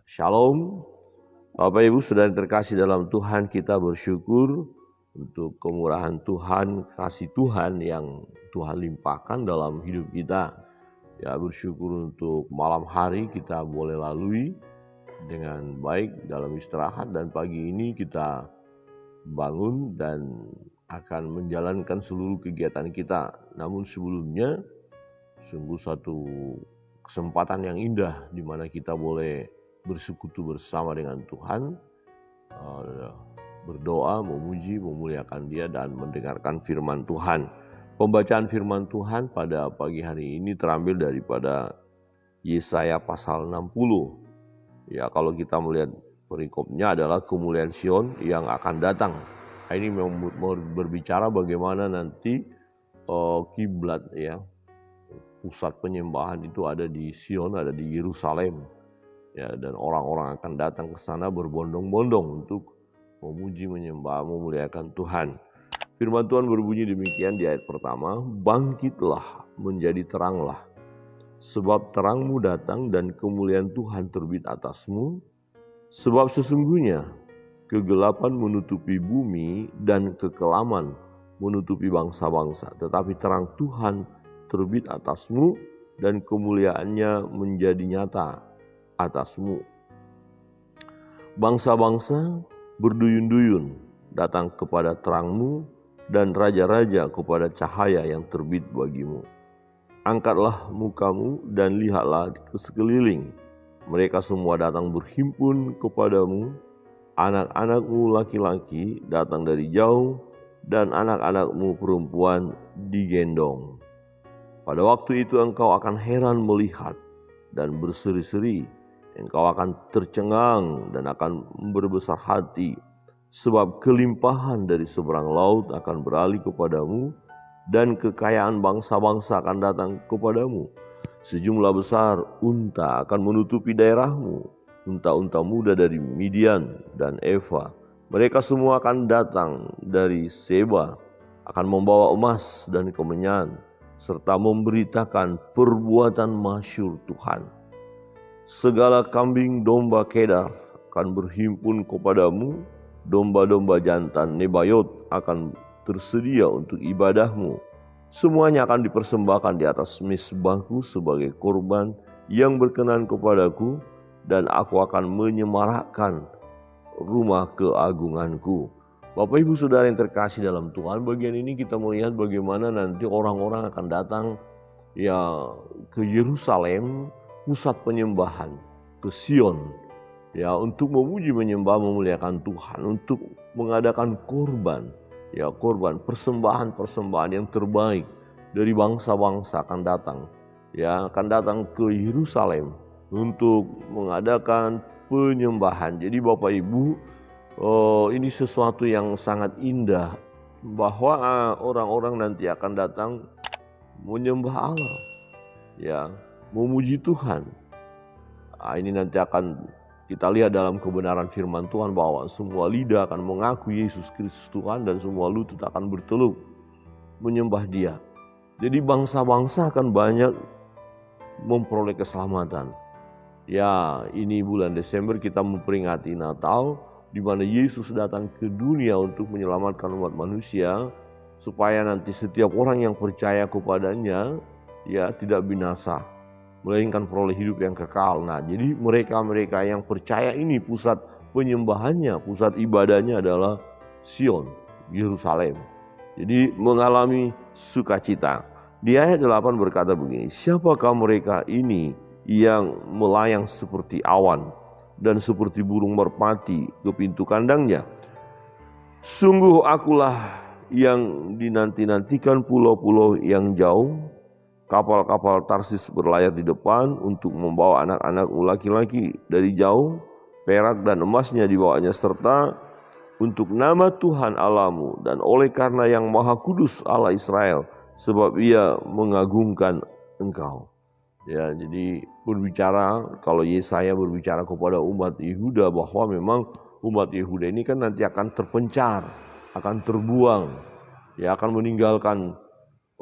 Shalom, Bapak Ibu Saudara yang terkasih dalam Tuhan, kita bersyukur untuk kemurahan Tuhan, kasih Tuhan yang Tuhan limpahkan dalam hidup kita. Ya, bersyukur untuk malam hari kita boleh lalui dengan baik dalam istirahat, dan pagi ini kita bangun dan akan menjalankan seluruh kegiatan kita. Namun sebelumnya, sungguh satu kesempatan yang indah di mana kita boleh bersekutu bersama dengan Tuhan, berdoa, memuji, memuliakan Dia, dan mendengarkan firman Tuhan. Pembacaan firman Tuhan pada pagi hari ini terambil daripada Yesaya pasal 60. Ya, kalau kita melihat perikopnya adalah kemuliaan Sion yang akan datang. Ini berbicara bagaimana nanti kiblat, ya, pusat penyembahan itu ada di Sion, ada di Yerusalem. Ya, dan orang-orang akan datang ke sana berbondong-bondong untuk memuji, menyembah, memuliakan Tuhan. Firman Tuhan berbunyi demikian di ayat pertama, "Bangkitlah, menjadi teranglah, sebab terangmu datang dan kemuliaan Tuhan terbit atasmu. Sebab sesungguhnya kegelapan menutupi bumi dan kekelaman menutupi bangsa-bangsa, tetapi terang Tuhan terbit atasmu dan kemuliaannya menjadi nyata atasmu. Bangsa-bangsa berduyun-duyun datang kepada terangmu, dan raja-raja kepada cahaya yang terbit bagimu. Angkatlah mukamu dan lihatlah ke sekeliling. Mereka semua datang berhimpun kepadamu. Anak-anakmu laki-laki datang dari jauh, dan anak-anakmu perempuan digendong. Pada waktu itu engkau akan heran melihat dan berseri-seri. Engkau akan tercengang dan akan berbesar hati, sebab kelimpahan dari seberang laut akan beralih kepadamu, dan kekayaan bangsa-bangsa akan datang kepadamu. Sejumlah besar unta akan menutupi daerahmu, unta-unta muda dari Midian dan Eva. Mereka semua akan datang dari Seba, akan membawa emas dan kemenyan, serta memberitakan perbuatan masyhur Tuhan. Segala kambing domba Kedar akan berhimpun kepadamu, domba-domba jantan Nebayot akan tersedia untuk ibadahmu. Semuanya akan dipersembahkan di atas mezbahku sebagai korban yang berkenan kepadaku, dan aku akan menyemarakkan rumah keagunganku." Bapak Ibu Saudara yang terkasih dalam Tuhan, bagian ini kita melihat bagaimana nanti orang-orang akan datang ya ke Yerusalem, pusat penyembahan, ke Sion, ya, untuk memuji, menyembah, memuliakan Tuhan, untuk mengadakan korban, ya, korban persembahan yang terbaik dari bangsa-bangsa akan datang, ya, akan datang ke Yerusalem untuk mengadakan penyembahan. Jadi Bapak Ibu, ini sesuatu yang sangat indah bahwa orang-orang nanti akan datang menyembah Allah, ya, memuji Tuhan. Ini nanti akan kita lihat dalam kebenaran firman Tuhan bahwa semua lidah akan mengaku Yesus Kristus Tuhan, dan semua lutut akan berteluk menyembah Dia. Jadi bangsa-bangsa akan banyak memperoleh keselamatan. Ya, ini bulan Desember kita memperingati Natal, di mana Yesus datang ke dunia untuk menyelamatkan umat manusia, supaya nanti setiap orang yang percaya kepadanya, ya, tidak binasa, melainkan peroleh hidup yang kekal. Nah, jadi mereka-mereka yang percaya ini pusat penyembahannya, pusat ibadahnya adalah Sion, Yerusalem. Jadi mengalami sukacita. Di ayat 8 berkata begini, "Siapakah mereka ini yang melayang seperti awan dan seperti burung merpati ke pintu kandangnya? Sungguh akulah yang dinanti-nantikan pulau-pulau yang jauh. Kapal-kapal Tarsis berlayar di depan untuk membawa anak-anakmu laki-laki dari jauh. Perak dan emasnya dibawanya, serta untuk nama Tuhan Allahmu, dan oleh karena yang Maha Kudus Allah Israel, sebab Ia mengagungkan engkau." Ya, jadi berbicara, kalau Yesaya berbicara kepada umat Yehuda bahwa memang umat Yehuda ini kan nanti akan terpencar, akan terbuang, ya, akan meninggalkan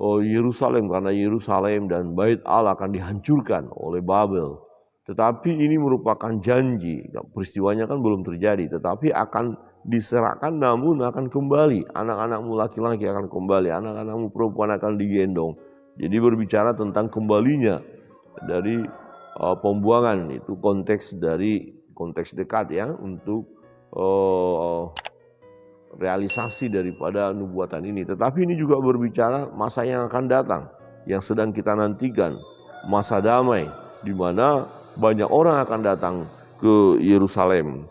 Yerusalem, karena Yerusalem dan Bait Allah akan dihancurkan oleh Babel. Tetapi ini merupakan janji, peristiwanya kan belum terjadi, tetapi akan diserahkan namun akan kembali. Anak-anakmu laki-laki akan kembali, anak-anakmu perempuan akan digendong. Jadi berbicara tentang kembalinya dari pembuangan, itu konteks dekat ya, untuk realisasi daripada nubuatan ini. Tetapi ini juga berbicara masa yang akan datang, yang sedang kita nantikan, masa damai, di mana banyak orang akan datang ke Yerusalem.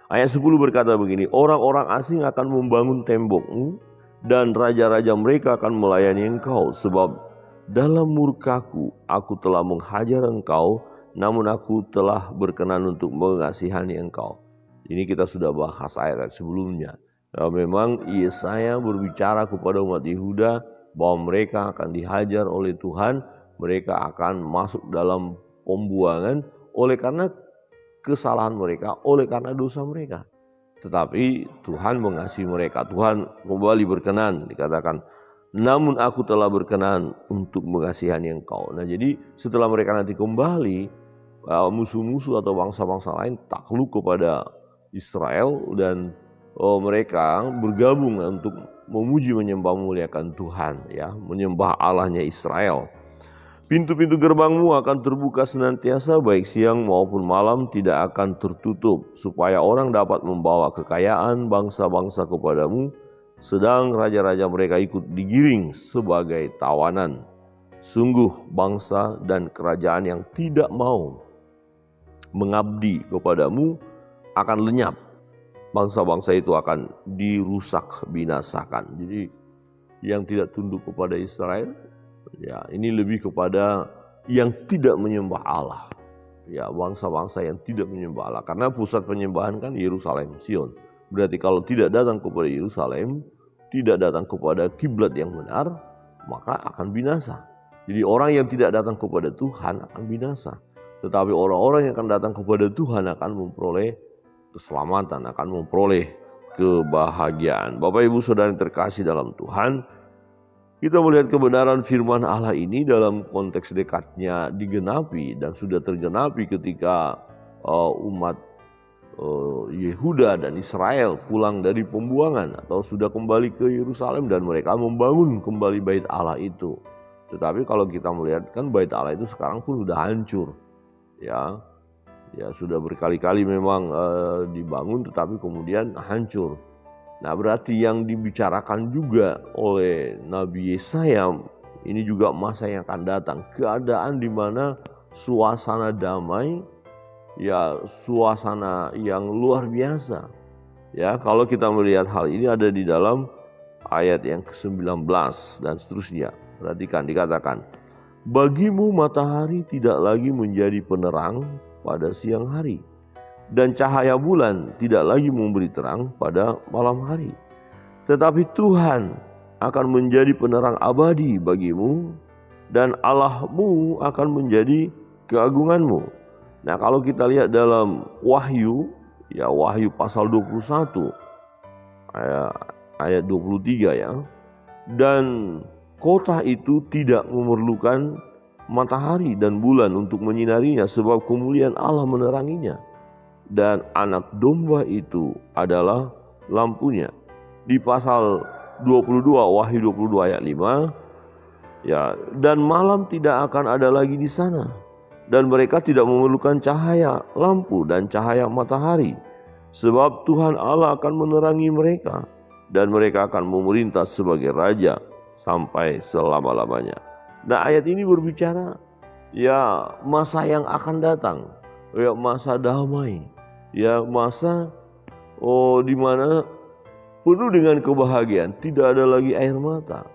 Ayat 10 berkata begini, orang-orang asing akan membangun tembokmu dan raja-raja mereka akan melayani engkau. Sebab dalam murkaku aku telah menghajar engkau, namun aku telah berkenan untuk mengasihani engkau. Ini kita sudah bahas ayat sebelumnya. Memang Yesaya berbicara kepada umat Yehuda bahwa mereka akan dihajar oleh Tuhan, mereka akan masuk dalam pembuangan oleh karena kesalahan mereka, oleh karena dosa mereka. Tetapi Tuhan mengasihi mereka, Tuhan kembali berkenan, dikatakan, namun aku telah berkenan untuk mengasihani engkau. Nah jadi setelah mereka nanti kembali, musuh-musuh atau bangsa-bangsa lain takluk kepada Israel dan mereka bergabung untuk memuji, menyembah, memuliakan Tuhan, ya, menyembah Allahnya Israel. Pintu-pintu gerbangmu akan terbuka senantiasa, baik siang maupun malam tidak akan tertutup, supaya orang dapat membawa kekayaan bangsa-bangsa kepadamu, sedang raja-raja mereka ikut digiring sebagai tawanan. Sungguh bangsa dan kerajaan yang tidak mau mengabdi kepadamu akan lenyap. Bangsa-bangsa itu akan dirusak, binasakan. Jadi yang tidak tunduk kepada Israel, ya, ini lebih kepada yang tidak menyembah Allah. Ya, bangsa-bangsa yang tidak menyembah Allah. Karena pusat penyembahan kan Yerusalem, Sion. Berarti kalau tidak datang kepada Yerusalem, tidak datang kepada kiblat yang benar, maka akan binasa. Jadi orang yang tidak datang kepada Tuhan akan binasa. Tetapi orang-orang yang akan datang kepada Tuhan akan memperoleh keselamatan, akan memperoleh kebahagiaan. Bapak Ibu Saudara yang terkasih dalam Tuhan, kita melihat kebenaran firman Allah ini dalam konteks dekatnya digenapi dan sudah tergenapi ketika umat Yehuda dan Israel pulang dari pembuangan atau sudah kembali ke Yerusalem dan mereka membangun kembali bait Allah itu. Tetapi kalau kita melihat kan bait Allah itu sekarang pun sudah hancur, ya sudah berkali-kali memang dibangun tetapi kemudian hancur. Nah berarti yang dibicarakan juga oleh Nabi Yesaya ini juga masa yang akan datang. Keadaan di mana suasana damai, ya suasana yang luar biasa. Ya kalau kita melihat hal ini ada di dalam ayat yang ke-19 dan seterusnya. Perhatikan dikatakan, bagimu matahari tidak lagi menjadi penerang pada siang hari, dan cahaya bulan tidak lagi memberi terang pada malam hari. Tetapi Tuhan akan menjadi penerang abadi bagimu, dan Allahmu akan menjadi keagunganmu. Nah kalau kita lihat dalam Wahyu, ya Wahyu pasal 21 ayat 23 ya, dan kota itu tidak memerlukan matahari dan bulan untuk menyinarinya, sebab kemuliaan Allah meneranginya, dan anak domba itu adalah lampunya. Di pasal 22 Wahyu 22 ayat 5, ya, dan malam tidak akan ada lagi di sana, dan mereka tidak memerlukan cahaya lampu dan cahaya matahari, sebab Tuhan Allah akan menerangi mereka, dan mereka akan memerintah sebagai raja sampai selama-lamanya. Nah ayat ini berbicara ya masa yang akan datang, ya masa damai, ya masa di mana penuh dengan kebahagiaan, tidak ada lagi air mata,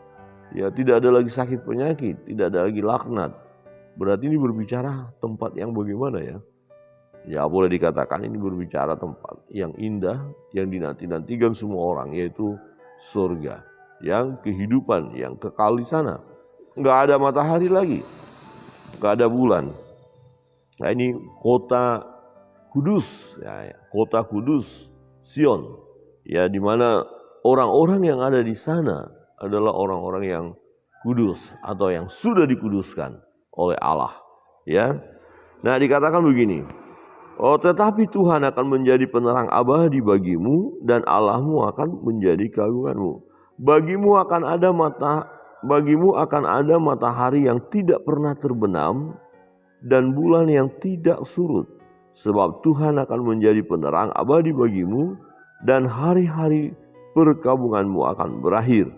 ya tidak ada lagi sakit penyakit, tidak ada lagi laknat. Berarti ini berbicara tempat yang bagaimana ya? Ya boleh dikatakan ini berbicara tempat yang indah, yang dinanti-nantikan semua orang, yaitu surga, yang kehidupan, yang kekal di sana. Nggak ada matahari lagi, nggak ada bulan. Nah ini kota kudus, ya, kota kudus, Sion, ya di mana orang-orang yang ada di sana adalah orang-orang yang kudus atau yang sudah dikuduskan oleh Allah, ya. Nah, dikatakan begini, oh tetapi Tuhan akan menjadi penerang abadi bagimu dan Allahmu akan menjadi keagunganmu. Bagimu akan ada matahari yang tidak pernah terbenam dan bulan yang tidak surut. Sebab Tuhan akan menjadi penerang abadi bagimu dan hari-hari perkabunganmu akan berakhir.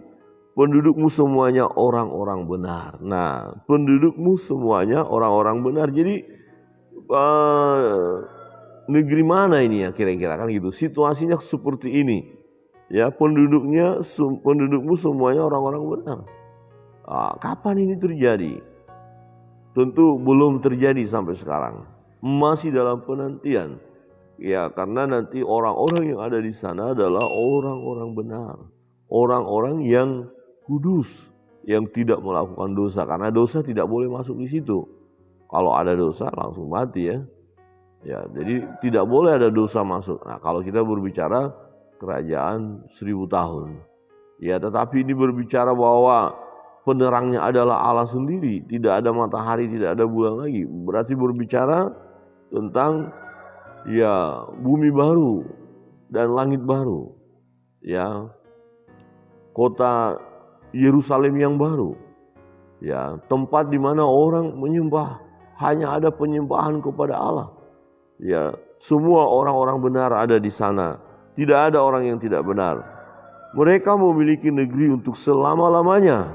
Pendudukmu semuanya orang-orang benar. Nah, pendudukmu semuanya orang-orang benar. Jadi negeri mana ini ya kira-kira kan gitu. Situasinya seperti ini. Ya, pendudukmu semuanya orang-orang benar. Kapan ini terjadi? Tentu belum terjadi sampai sekarang. Masih dalam penantian. Ya, karena nanti orang-orang yang ada di sana adalah orang-orang benar. Orang-orang yang kudus, yang tidak melakukan dosa. Karena dosa tidak boleh masuk di situ. Kalau ada dosa langsung mati ya. Ya, jadi tidak boleh ada dosa masuk. Nah, kalau kita berbicara kerajaan 1000 tahun. Ya, tetapi ini berbicara bahwa penerangnya adalah Allah sendiri. Tidak ada matahari, tidak ada bulan lagi. Berarti berbicara tentang ya bumi baru dan langit baru, ya kota Yerusalem yang baru, ya tempat di mana orang menyembah, hanya ada penyembahan kepada Allah, ya semua orang-orang benar ada di sana, tidak ada orang yang tidak benar. Mereka memiliki negeri untuk selama-lamanya,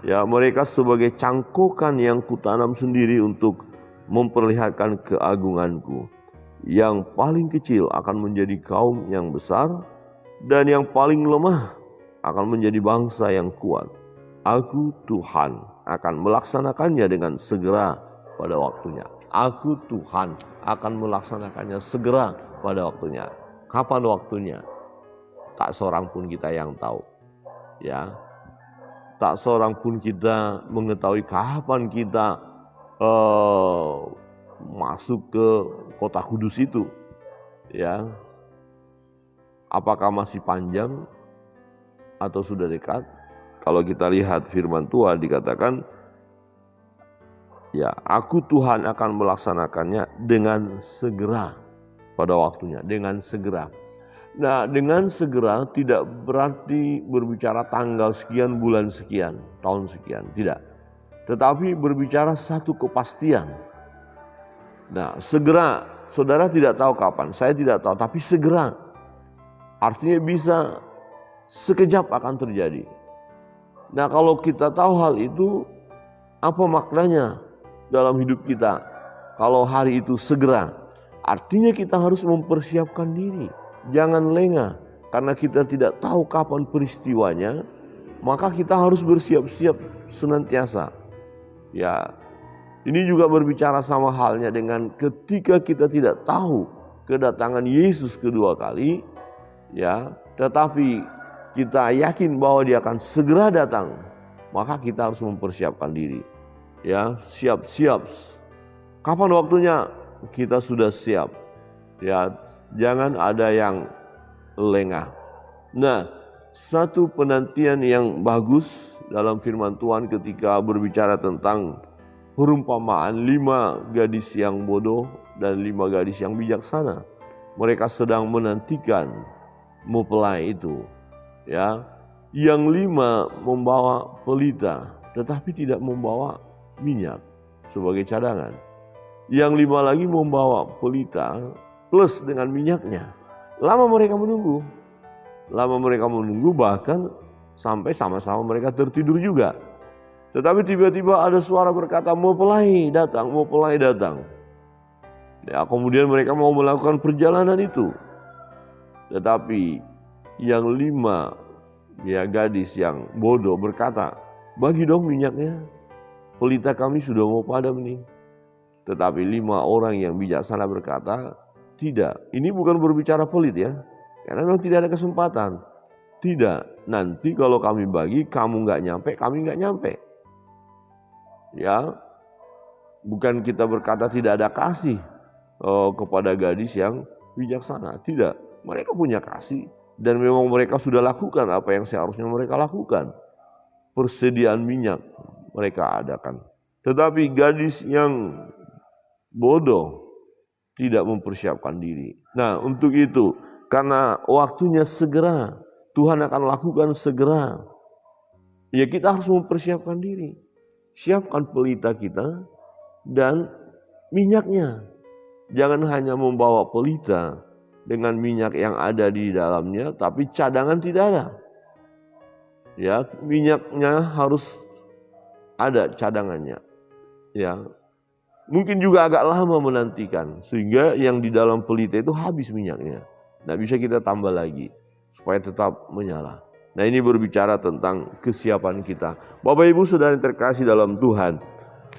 ya mereka sebagai cangkokan yang kutanam sendiri untuk memperlihatkan keagunganku. Yang paling kecil akan menjadi kaum yang besar, dan yang paling lemah akan menjadi bangsa yang kuat. Aku Tuhan akan melaksanakannya dengan segera pada waktunya. Aku Tuhan akan melaksanakannya segera pada waktunya. Kapan waktunya? Tak seorang pun kita yang tahu. Ya, tak seorang pun kita mengetahui kapan kita masuk ke kota kudus itu, ya. Apakah masih panjang atau sudah dekat? Kalau kita lihat firman Tuhan dikatakan, ya, aku Tuhan akan melaksanakannya dengan segera pada waktunya, dengan segera. Nah, dengan segera tidak berarti berbicara tanggal sekian, bulan sekian, tahun sekian, tidak. Tetapi berbicara satu kepastian. Nah, segera, saudara tidak tahu kapan, saya tidak tahu, tapi segera. Artinya bisa sekejap akan terjadi. Nah, kalau kita tahu hal itu, apa maknanya dalam hidup kita? Kalau hari itu segera, artinya kita harus mempersiapkan diri. Jangan lengah, karena kita tidak tahu kapan peristiwanya, maka kita harus bersiap-siap senantiasa. Ya, ini juga berbicara sama halnya dengan ketika kita tidak tahu kedatangan Yesus kedua kali, ya, tetapi kita yakin bahwa Dia akan segera datang, maka kita harus mempersiapkan diri, ya, siap-siap. Kapan waktunya? Kita sudah siap, ya, jangan ada yang lengah. Nah, satu penantian yang bagus dalam firman Tuhan ketika berbicara tentang perumpamaan 5 gadis yang bodoh dan 5 gadis yang bijaksana. Mereka sedang menantikan mempelai itu, ya. Yang 5 membawa pelita, tetapi tidak membawa minyak sebagai cadangan. Yang 5 lagi membawa pelita plus dengan minyaknya. Lama mereka menunggu, bahkan sampai sama-sama mereka tertidur juga. Tetapi tiba-tiba ada suara berkata, mempelai datang. Ya, kemudian mereka mau melakukan perjalanan itu. Tetapi yang 5, ya, gadis yang bodoh berkata, bagi dong minyaknya, pelita kami sudah mau padam nih. Tetapi 5 orang yang bijaksana berkata, tidak, ini bukan berbicara pelit ya, karena memang tidak ada kesempatan. Tidak, nanti kalau kami bagi, kamu gak nyampe, kami gak nyampe. Ya, bukan kita berkata tidak ada kasih kepada gadis yang bijaksana. Tidak, mereka punya kasih dan memang mereka sudah lakukan apa yang seharusnya mereka lakukan. Persediaan minyak mereka adakan. Tetapi gadis yang bodoh, tidak mempersiapkan diri. Nah, untuk itu, karena waktunya segera, Tuhan akan lakukan segera. Ya, kita harus mempersiapkan diri. Siapkan pelita kita dan minyaknya. Jangan hanya membawa pelita dengan minyak yang ada di dalamnya, tapi cadangan tidak ada. Ya, minyaknya harus ada cadangannya. Ya, mungkin juga agak lama menantikan sehingga yang di dalam pelita itu habis minyaknya. Nah, bisa kita tambah lagi supaya tetap menyala. Nah, ini berbicara tentang kesiapan kita. Bapak Ibu Saudara yang terkasih dalam Tuhan,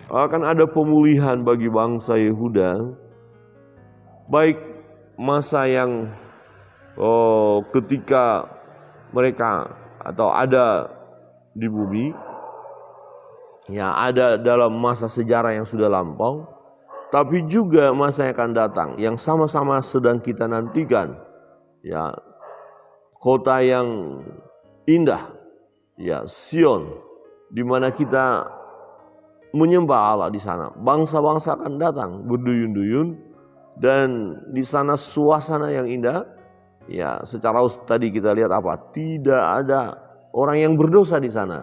akan ada pemulihan bagi bangsa Yehuda, baik masa yang ketika mereka atau ada di bumi, ya ada dalam masa sejarah yang sudah lampau, tapi juga masa yang akan datang yang sama-sama sedang kita nantikan, ya kota yang indah, ya Sion, di mana kita menyembah Allah di sana. Bangsa-bangsa akan datang berduyun-duyun dan di sana suasana yang indah. Ya, secara tadi kita lihat apa? Tidak ada orang yang berdosa di sana.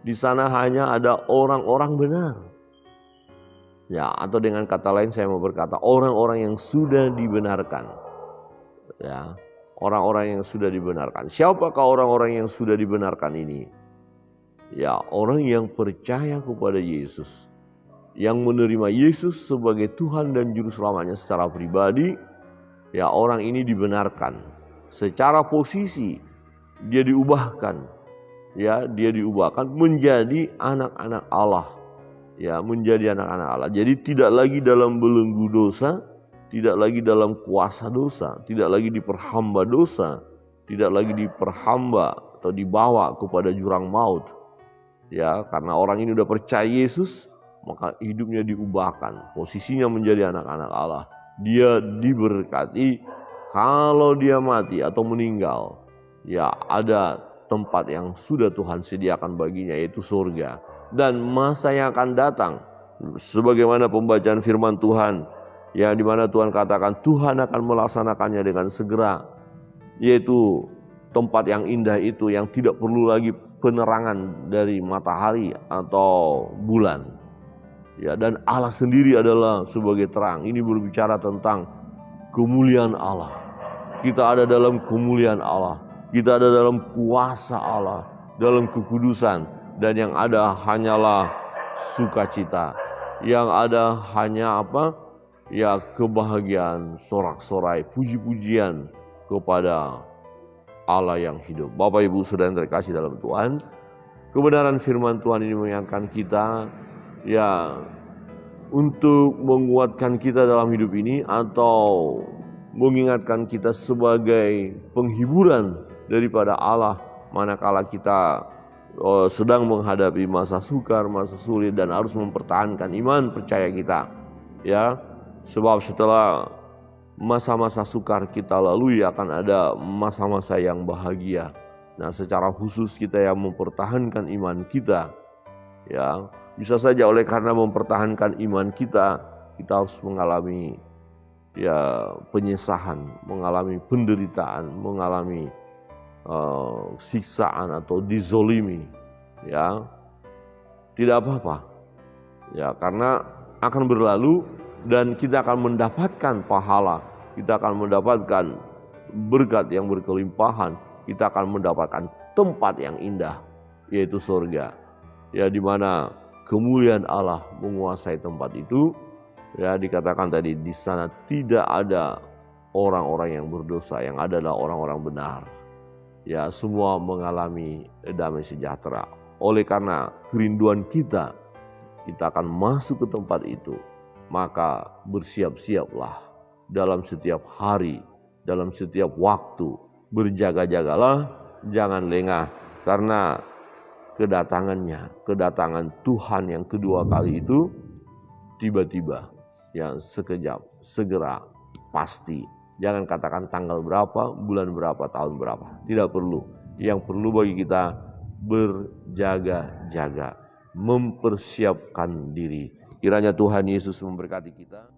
Di sana hanya ada orang-orang benar. Ya, atau dengan kata lain saya mau berkata orang-orang yang sudah dibenarkan. Ya, orang-orang yang sudah dibenarkan. Siapakah orang-orang yang sudah dibenarkan ini? Ya, orang yang percaya kepada Yesus, yang menerima Yesus sebagai Tuhan dan Juru Selamanya secara pribadi. Ya, orang ini dibenarkan secara posisi, dia diubahkan. Ya, dia diubahkan menjadi anak-anak Allah. Ya, menjadi anak-anak Allah. Jadi tidak lagi dalam belenggu dosa, tidak lagi dalam kuasa dosa, tidak lagi diperhamba dosa, tidak lagi diperhamba atau dibawa kepada jurang maut. Ya, karena orang ini udah percaya Yesus, maka hidupnya diubahkan, posisinya menjadi anak-anak Allah. Dia diberkati, kalau dia mati atau meninggal, ya ada tempat yang sudah Tuhan sediakan baginya, yaitu surga. Dan masa yang akan datang, sebagaimana pembacaan firman Tuhan, ya di mana Tuhan katakan Tuhan akan melaksanakannya dengan segera, yaitu tempat yang indah itu yang tidak perlu lagi penerangan dari matahari atau bulan. Ya, dan Allah sendiri adalah sebagai terang. Ini berbicara tentang kemuliaan Allah. Kita ada dalam kemuliaan Allah. Kita ada dalam kuasa Allah, dalam kekudusan. Dan yang ada hanyalah sukacita. Yang ada hanya apa? Ya, kebahagiaan, sorak-sorai, puji-pujian kepada Allah yang hidup. Bapak Ibu Saudara yang terkasih dalam Tuhan, kebenaran firman Tuhan ini mengingatkan kita, ya, untuk menguatkan kita dalam hidup ini atau mengingatkan kita sebagai penghiburan daripada Allah manakala kita sedang menghadapi masa sukar, masa sulit, dan harus mempertahankan iman percaya kita. Ya, sebab setelah masa-masa sukar kita lalui akan ada masa-masa yang bahagia. Nah, secara khusus kita yang mempertahankan iman kita, ya bisa saja oleh karena mempertahankan iman kita, kita harus mengalami ya penyesahan, mengalami penderitaan, mengalami siksaan atau dizolimi. Ya, tidak apa-apa. Ya, karena akan berlalu dan kita akan mendapatkan pahala, kita akan mendapatkan berkat yang berkelimpahan, kita akan mendapatkan tempat yang indah, yaitu surga. Ya, di mana kemuliaan Allah menguasai tempat itu. Ya, dikatakan tadi di sana tidak ada orang-orang yang berdosa, yang adalah orang-orang benar. Ya, semua mengalami damai sejahtera. Oleh karena kerinduan kita akan masuk ke tempat itu. Maka bersiap-siaplah dalam setiap hari, dalam setiap waktu. Berjaga-jagalah, jangan lengah. Karena kedatangan Tuhan yang kedua kali itu tiba-tiba, yang sekejap, segera, pasti. Jangan katakan tanggal berapa, bulan berapa, tahun berapa. Tidak perlu. Yang perlu bagi kita berjaga-jaga, mempersiapkan diri. Kiranya Tuhan Yesus memberkati kita.